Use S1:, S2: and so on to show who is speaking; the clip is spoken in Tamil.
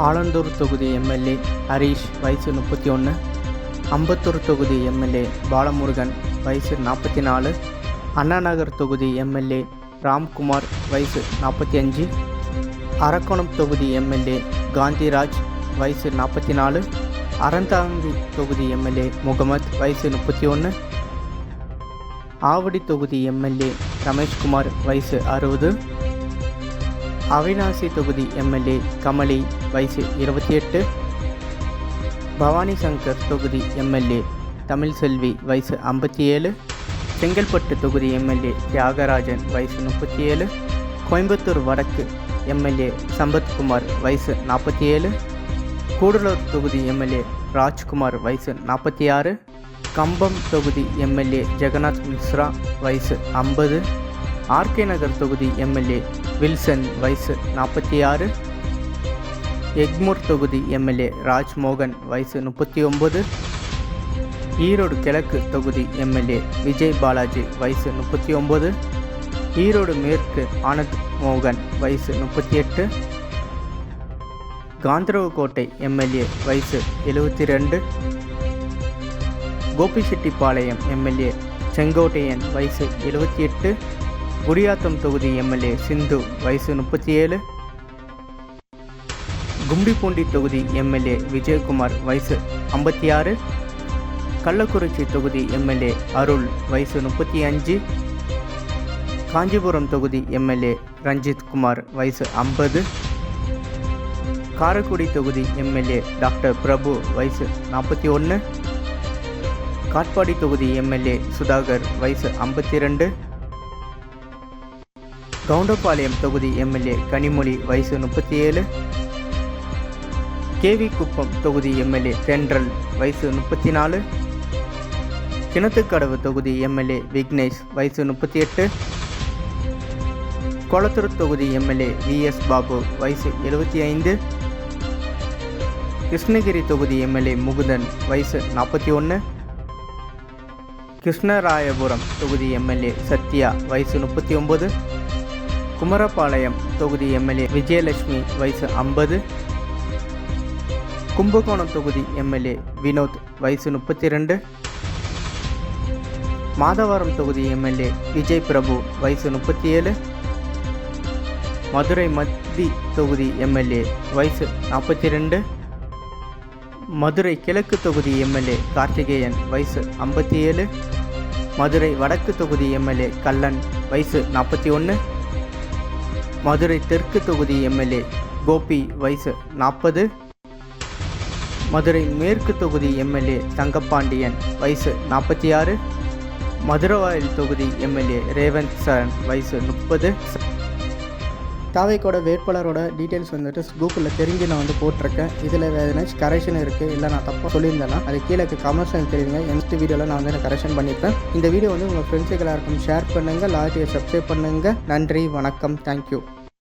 S1: ஆலந்தூர் தொகுதி எம்எல்ஏ ஹரீஷ் வயசு 31, அம்பத்தூர் தொகுதி எம்எல்ஏ பாலமுருகன் வயசு 44, அண்ணாநகர் தொகுதி எம்எல்ஏ ராம்குமார் வயசு 45, அரக்கோணம் தொகுதி எம்எல்ஏ காந்திராஜ் வயசு 44, அறந்தாங்கி தொகுதி எம்எல்ஏ முகமது வயசு 31, ஆவடி தொகுதி எம்எல்ஏ ரமேஷ்குமார் வயசு 60, அவிநாசி தொகுதி எம்எல்ஏ கமலி வயசு 28, பவானி சங்கர் தொகுதி எம்எல்ஏ தமிழ்செல்வி வயசு 57, செங்கல்பட்டு தொகுதி எம்எல்ஏ தியாகராஜன் வயசு 37, கோயம்புத்தூர் வடக்கு எம்எல்ஏ சம்பத்குமார் வயசு 47, கூடலூர் தொகுதி எம்எல்ஏ ராஜ்குமார் வயசு 46, கம்பம் தொகுதி எம்எல்ஏ ஜெகநாத் மிஸ்ரா வயசு 50, ஆர்கே நகர் தொகுதி எம்எல்ஏ வில்சன் வயசு 46, எக்மூர் தொகுதி எம்எல்ஏ ராஜ்மோகன் வயசு 39, ஈரோடு கிழக்கு தொகுதி எம்எல்ஏ விஜய் பாலாஜி வயசு 39, ஈரோடு மேற்கு ஆனந்த் மோகன் வயசு 38, காந்தரவுக்கோட்டை எம்எல்ஏ வயசு 72, கோபிச்செட்டிப்பாளையம் எம்எல்ஏ செங்கோட்டையன் வயசு 78, குடியாத்தம் தொகுதி எம்எல்ஏ சிந்து வயசு 37, கும்டிப்பூண்டி தொகுதி எம்எல்ஏ விஜயகுமார் வயசு 56, கள்ளக்குறிச்சி தொகுதி எம்எல்ஏ அருள் வயசு 35, காஞ்சிபுரம் தொகுதி எம்எல்ஏ ரஞ்சித் குமார் வயசு 50, காரைக்குடி தொகுதி எம்எல்ஏ டாக்டர் பிரபு வயசு 41, காட்பாடி தொகுதி எம்எல்ஏ சுதாகர் வயசு 52, கவுண்டபாளையம் தொகுதி எம்எல்ஏ கனிமொழி வயசு 37, கேவி குப்பம் தொகுதி எம்எல்ஏ தென்றல் வயசு 34, கிணத்துக்கடவு தொகுதி எம்எல்ஏ விக்னேஷ் வயசு 38, கொளத்தூர் தொகுதி எம்எல்ஏ விஎஸ் பாபு வயசு 75, கிருஷ்ணகிரி தொகுதி எம்எல்ஏ முகுந்தன் வயசு 41, கிருஷ்ணராயபுரம் தொகுதி எம்எல்ஏ சத்யா வயசு 39, குமரபாளையம் தொகுதி எம்எல்ஏ விஜயலட்சுமி வயசு 50, கும்பகோணம் தொகுதி எம்எல்ஏ வினோத் வயசு 32, மாதவரம் தொகுதி எம்எல்ஏ விஜய் பிரபு வயசு 37, மதுரை மத்தி தொகுதி எம்எல்ஏ வயசு 42, மதுரை கிழக்கு தொகுதி எம்எல்ஏ கார்த்திகேயன் வயசு 57, மதுரை வடக்கு தொகுதி எம்எல்ஏ கல்லன் வயசு 41, மதுரை தெற்கு தொகுதி எம்எல்ஏ கோபி வயசு 40, மதுரை மேற்கு தொகுதி எம்எல்ஏ தங்கப்பாண்டியன் வயசு 46, மதுரவாயல் தொகுதி எம்எல்ஏ ரேவந்த் சரண் வயசு 30. தாவைக்கோட வேட்பாளரோட டீட்டெயில்ஸ் வந்துட்டு கூகுளில் தெரிஞ்சு நான் போட்டிருக்கேன். இதில் ஏதாச்சும் கரெக்ஷன் இருக்குது, இல்லை நான் தப்பாக சொல்லியிருந்தேன்னா அது கீழே கமெண்ட்ஸ் தெரியுங்க. நெக்ஸ்ட் வீடியோவில் நான் கரெக்ஷன் பண்ணிப்பேன். இந்த வீடியோ உங்கள் ஃப்ரெண்ட்ஸுக்கு எல்லாருக்கும் ஷேர் பண்ணுங்கள், லாட்டியை சப்ஸ்கிரைப் பண்ணுங்கள். நன்றி, வணக்கம், தேங்க்யூ.